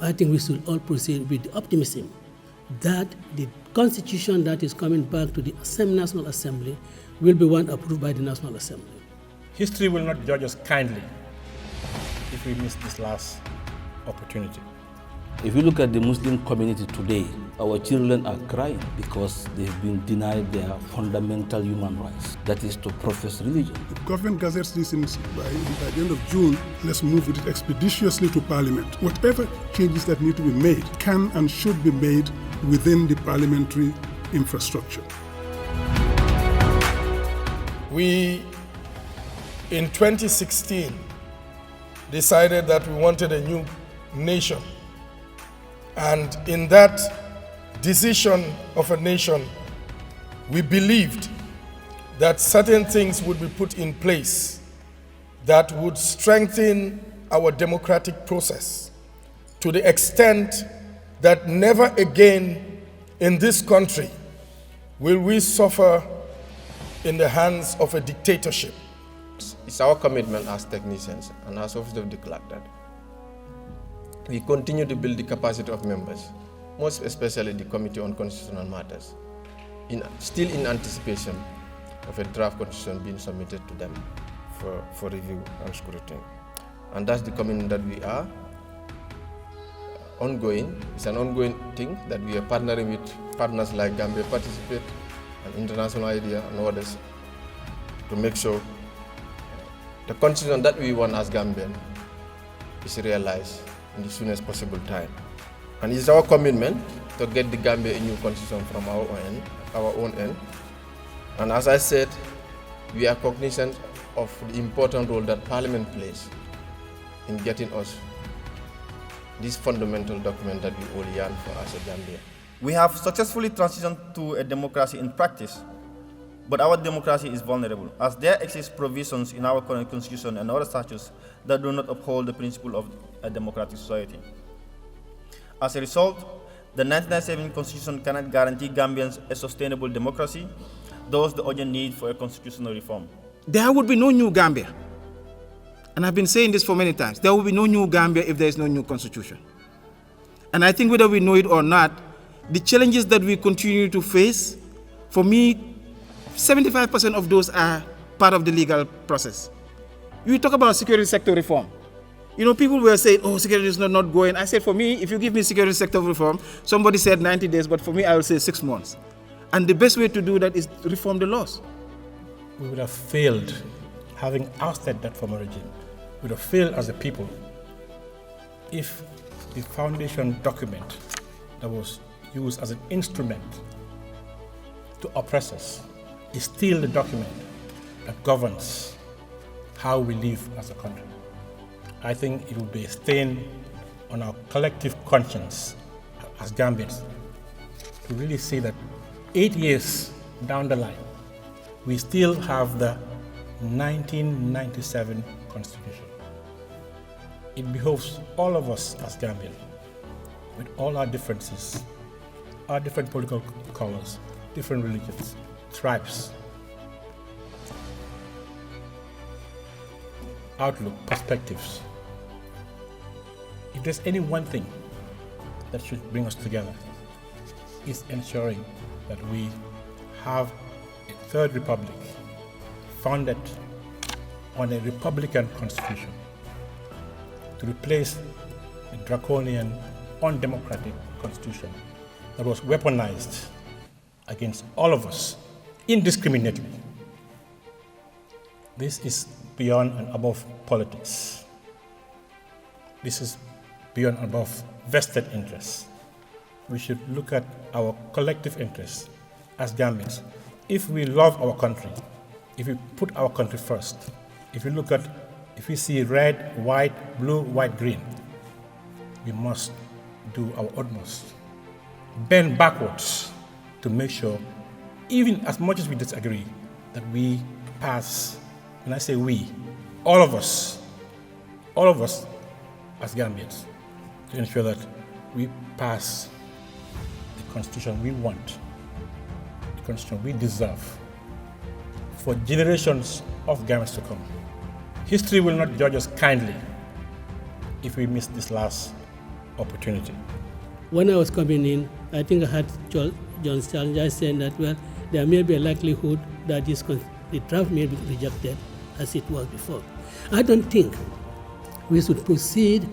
I think we should all proceed with the optimism that the constitution that is coming back to the National Assembly will be one approved by the National Assembly. History will not judge us kindly if we miss this last opportunity. If you look at the Muslim community today, our children are crying because they've been denied their fundamental human rights, that is to profess religion. If government gathers this by the end of June, let's move with it expeditiously to Parliament. Whatever changes that need to be made can and should be made within the parliamentary infrastructure. We, in 2016, decided that we wanted a new nation. And in that decision of a nation, we believed that certain things would be put in place that would strengthen our democratic process to the extent that never again in this country will we suffer in the hands of a dictatorship. It's our commitment as technicians and as officers of the clerk that we continue to build the capacity of members, most especially the Committee on Constitutional Matters, still in anticipation of a draft constitution being submitted to them for review and scrutiny. And that's the commitment that we are ongoing. It's an ongoing thing that we are partnering with partners like Gambia Participate and International Idea and others to make sure the constitution that we want as Gambian is realized in the soonest possible time. And it's our commitment to get the Gambia a new constitution from our own end. And as I said, we are cognizant of the important role that Parliament plays in getting us this fundamental document that we all yearn for as a Gambia. We have successfully transitioned to a democracy in practice, but our democracy is vulnerable, as there exist provisions in our current constitution and other statutes that do not uphold the principle of a democratic society. As a result, the 1997 Constitution cannot guarantee Gambians a sustainable democracy, thus the urgent need for a constitutional reform. There would be no new Gambia. And I've been saying this for many times. There will be no new Gambia if there is no new constitution. And I think whether we know it or not, the challenges that we continue to face, for me, 75% of those are part of the legal process. You talk about security sector reform. You know, people were saying, oh, security is not going. I said, for me, if you give me security sector reform, somebody said 90 days, but for me, I will say 6 months. And the best way to do that is reform the laws. We would have failed, having ousted that former regime, we would have failed as a people if the foundation document that was used as an instrument to oppress us is still the document that governs how we live as a country. I think it will be a stain on our collective conscience as Gambians to really see that 8 years down the line, we still have the 1997 Constitution. It behoves all of us as Gambians, with all our differences, our different political colors, different religions, tribes, outlook, perspectives. If there's any one thing that should bring us together, is ensuring that we have a third republic founded on a republican constitution to replace the draconian, undemocratic constitution that was weaponized against all of us indiscriminately. This is beyond and above politics. This is beyond and above vested interests. We should look at our collective interests as Gambians. If we love our country, if we put our country first, if we see red, white, blue, white, green, we must do our utmost, bend backwards to make sure, even as much as we disagree, that we pass, when I say we, all of us as Gambians, to ensure that we pass the constitution we want, the constitution we deserve, for generations of Gambians to come. History will not judge us kindly if we miss this last opportunity. When I was coming in, I think I had John Challenger saying that, well, there may be a likelihood that the draft may be rejected as it was before. I don't think we should proceed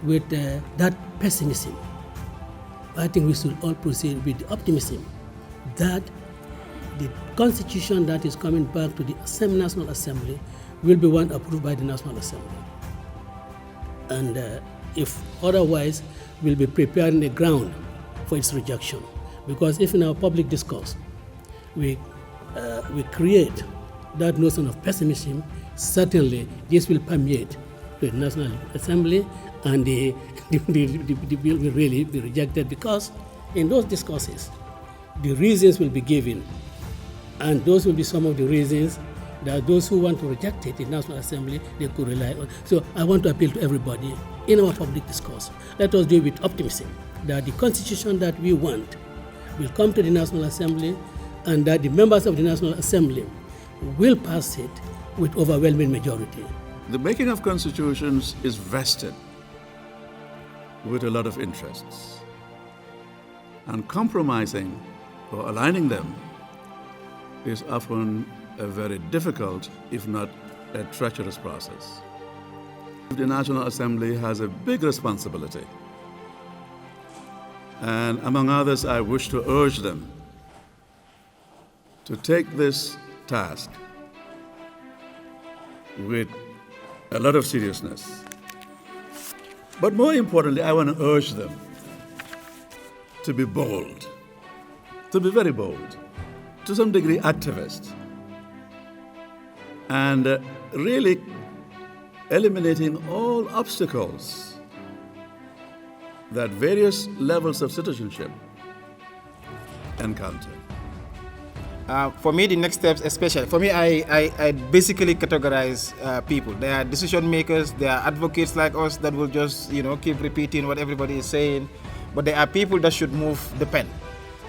with that pessimism. I think we should all proceed with the optimism that the constitution that is coming back to the National Assembly will be one approved by the National Assembly. And if otherwise, we'll be preparing the ground for its rejection. Because if in our public discourse we create that notion of pessimism, certainly this will permeate the National Assembly, and the bill will really be rejected, because in those discourses, the reasons will be given, and those will be some of the reasons that those who want to reject it in National Assembly, they could rely on. So I want to appeal to everybody in our public discourse. Let us do it with optimism, that the constitution that we want will come to the National Assembly, and that the members of the National Assembly will pass it with overwhelming majority. The making of constitutions is vested with a lot of interests, and compromising or aligning them is often a very difficult, if not a treacherous process. The National Assembly has a big responsibility, and among others, I wish to urge them to take this task with a lot of seriousness. But more importantly, I want to urge them to be bold, to be very bold, to some degree activist, and really eliminating all obstacles that various levels of citizenship encounter. For me, the next steps, especially, for me, I basically categorize people. There are decision makers, there are advocates like us that will just, keep repeating what everybody is saying. But there are people that should move the pen.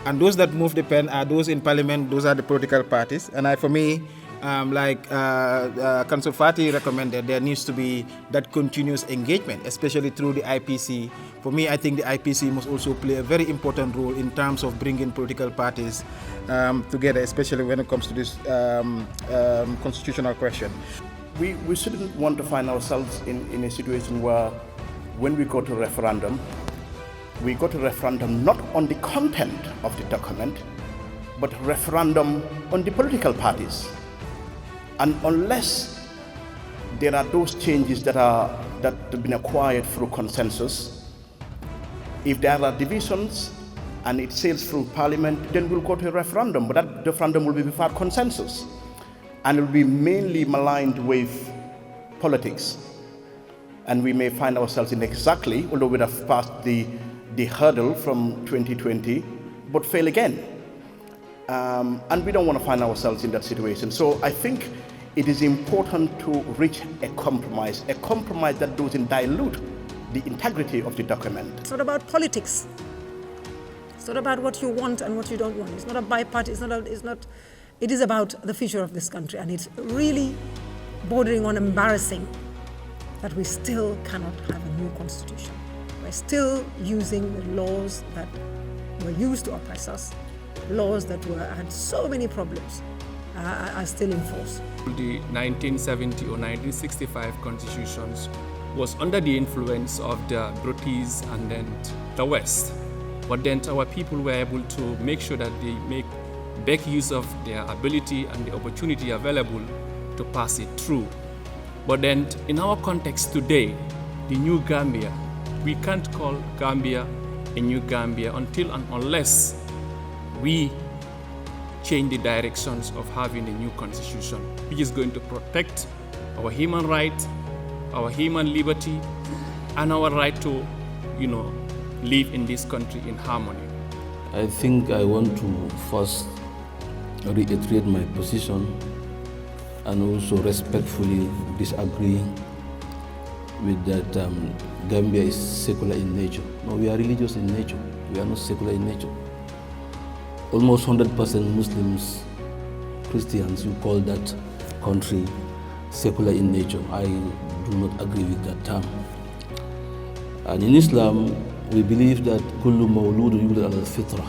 And those that move the pen are those in parliament, those are the political parties. And for me, like Council Fati recommended, there needs to be that continuous engagement, especially through the IPC. For me, I think the IPC must also play a very important role in terms of bringing political parties together, especially when it comes to this constitutional question. We shouldn't want to find ourselves in a situation where when we go to referendum, we go to referendum not on the content of the document, but referendum on the political parties. And unless there are those changes that have been acquired through consensus, if there are divisions and it sails through parliament, then we'll go to a referendum, but that referendum will be without consensus, and it will be mainly maligned with politics. And we may find ourselves in exactly, although we'd have passed the hurdle from 2020, but fail again. And we don't want to find ourselves in that situation. So I think it is important to reach a compromise that doesn't dilute the integrity of the document. It's not about politics. It's not about what you want and what you don't want. It's not a bi-party. It is about the future of this country, and it's really bordering on embarrassing that we still cannot have a new constitution. We're still using the laws that were used to oppress us, laws that had so many problems, are still in force. The 1970 or 1965 constitutions was under the influence of the British and then the West. But then our people were able to make sure that they make big use of their ability and the opportunity available to pass it through. But then in our context today, the new Gambia, we can't call Gambia a new Gambia until and unless we change the directions of having a new constitution, which is going to protect our human rights, our human liberty, and our right to, live in this country in harmony. I think I want to first reiterate my position and also respectfully disagree with that Gambia is secular in nature. No, we are religious in nature. We are not secular in nature. Almost 100% Muslims, Christians, you call that country secular in nature. I do not agree with that term. And in Islam, we believe that kullu mawludu yulad ala al-fitra.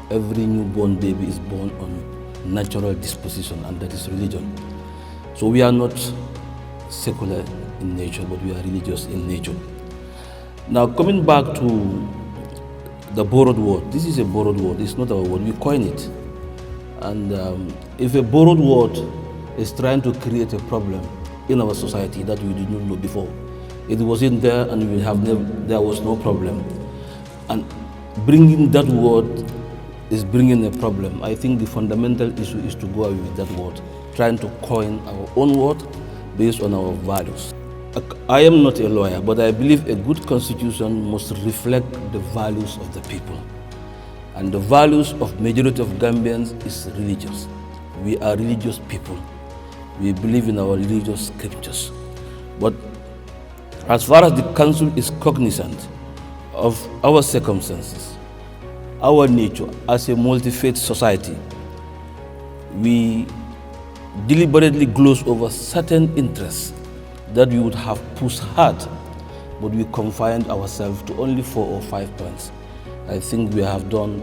Every newborn baby is born on natural disposition, and that is religion. So we are not secular in nature, but we are religious in nature. Now, coming back to the borrowed word, this is a borrowed word, it's not our word, we coin it. And if a borrowed word is trying to create a problem in our society that we did not know before, it wasn't there and there was no problem. And bringing that word is bringing a problem. I think the fundamental issue is to go away with that word, trying to coin our own word based on our values. I am not a lawyer, but I believe a good constitution must reflect the values of the people. And the values of majority of Gambians is religious. We are religious people. We believe in our religious scriptures. But as far as the council is cognizant of our circumstances, our nature as a multi-faith society, we deliberately gloss over certain interests that we would have pushed hard, but we confined ourselves to only 4 or 5 points. I think we have done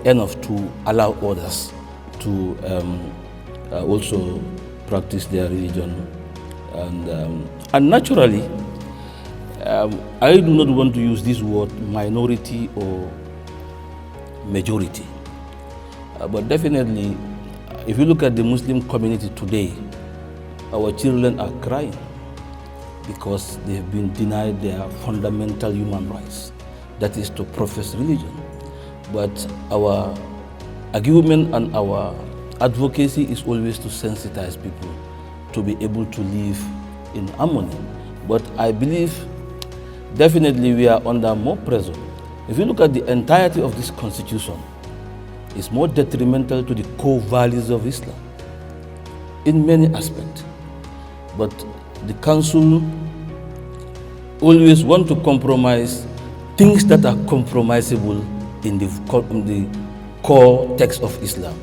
enough to allow others to also practice their religion. And naturally, I do not want to use this word minority or majority, but definitely, if you look at the Muslim community today, our children are crying because they have been denied their fundamental human rights, that is to profess religion. But our argument and our advocacy is always to sensitize people to be able to live in harmony. But I believe definitely we are under more pressure. If you look at the entirety of this constitution, it's more detrimental to the core values of Islam in many aspects. But the council always want to compromise things that are compromisable in the core text of Islam.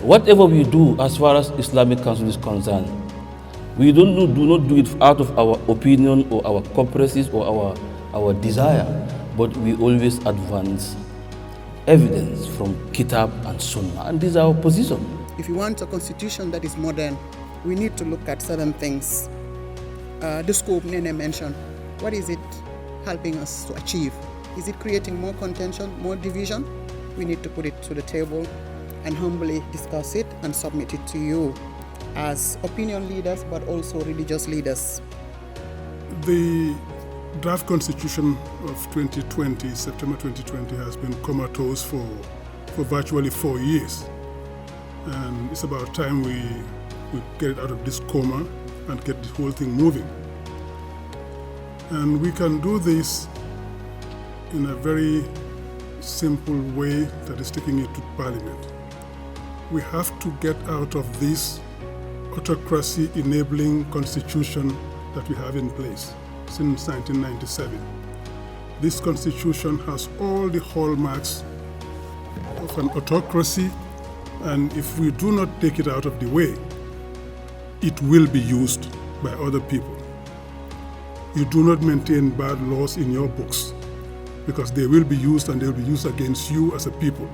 Whatever we do as far as Islamic Council is concerned, we do not do it out of our opinion or our caprices or our desire, but we always advance evidence from Kitab and Sunnah, and this is our position. If you want a constitution that is modern, we need to look at certain things. The scope Nene mentioned, what is it helping us to achieve? Is it creating more contention, more division? We need to put it to the table and humbly discuss it and submit it to you as opinion leaders, but also religious leaders. The draft constitution of 2020, September 2020, has been comatose for virtually 4 years. And it's about time we get it out of this coma and get the whole thing moving. And we can do this in a very simple way, that is taking it to Parliament. We have to get out of this autocracy enabling constitution that we have in place since 1997. This constitution has all the hallmarks of an autocracy, and if we do not take it out of the way, it will be used by other people. You do not maintain bad laws in your books, because they will be used, and they will be used against you as a people.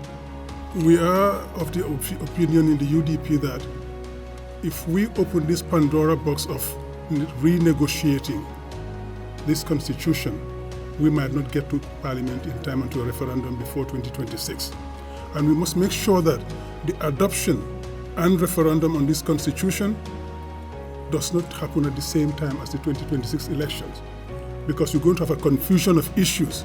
We are of the opinion in the UDP that if we open this Pandora box of renegotiating this constitution, we might not get to Parliament in time and to a referendum before 2026. And we must make sure that the adoption and referendum on this constitution does not happen at the same time as the 2026 elections, because you're going to have a confusion of issues,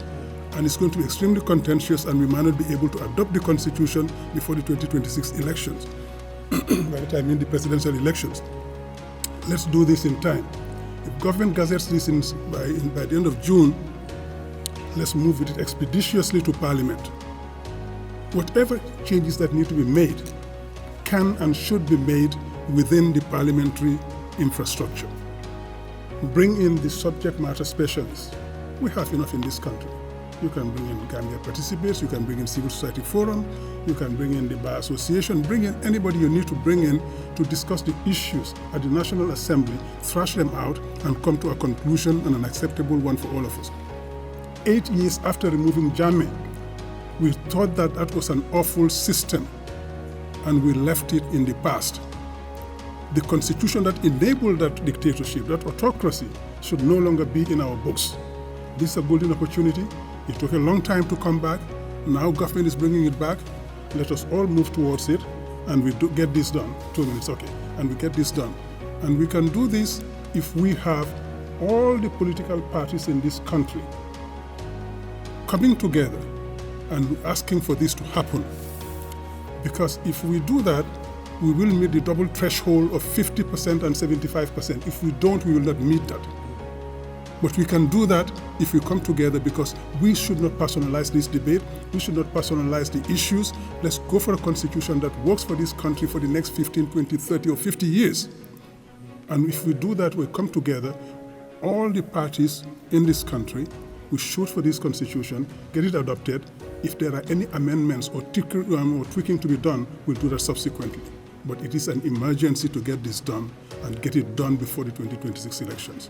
and it's going to be extremely contentious, and we might not be able to adopt the constitution before the 2026 elections. By the time in the presidential elections. Let's do this in time. If government gazettes this by the end of June, let's move it expeditiously to Parliament. Whatever changes that need to be made can and should be made within the parliamentary infrastructure. Bring in the subject matter specialists. We have enough in this country. You can bring in Gambia Participates, you can bring in Civil Society Forum, you can bring in the Bar Association, bring in anybody you need to bring in to discuss the issues at the National Assembly, thrash them out, and come to a conclusion and an acceptable one for all of us. 8 years after removing Jammeh, we thought that that was an awful system, and we left it in the past. The constitution that enabled that dictatorship, that autocracy, should no longer be in our books. This is a golden opportunity. It took a long time to come back. Now government is bringing it back. Let us all move towards it, and we get this done. 2 minutes, okay. And we get this done. And we can do this if we have all the political parties in this country coming together and asking for this to happen. Because if we do that, we will meet the double threshold of 50% and 75%. If we don't, we will not meet that. But we can do that if we come together, because we should not personalize this debate. We should not personalize the issues. Let's go for a constitution that works for this country for the next 15, 20, 30, or 50 years. And if we do that, we come together, all the parties in this country, we shoot for this constitution, get it adopted. If there are any amendments or tweaking to be done, we'll do that subsequently. But it is an emergency to get this done and get it done before the 2026 elections.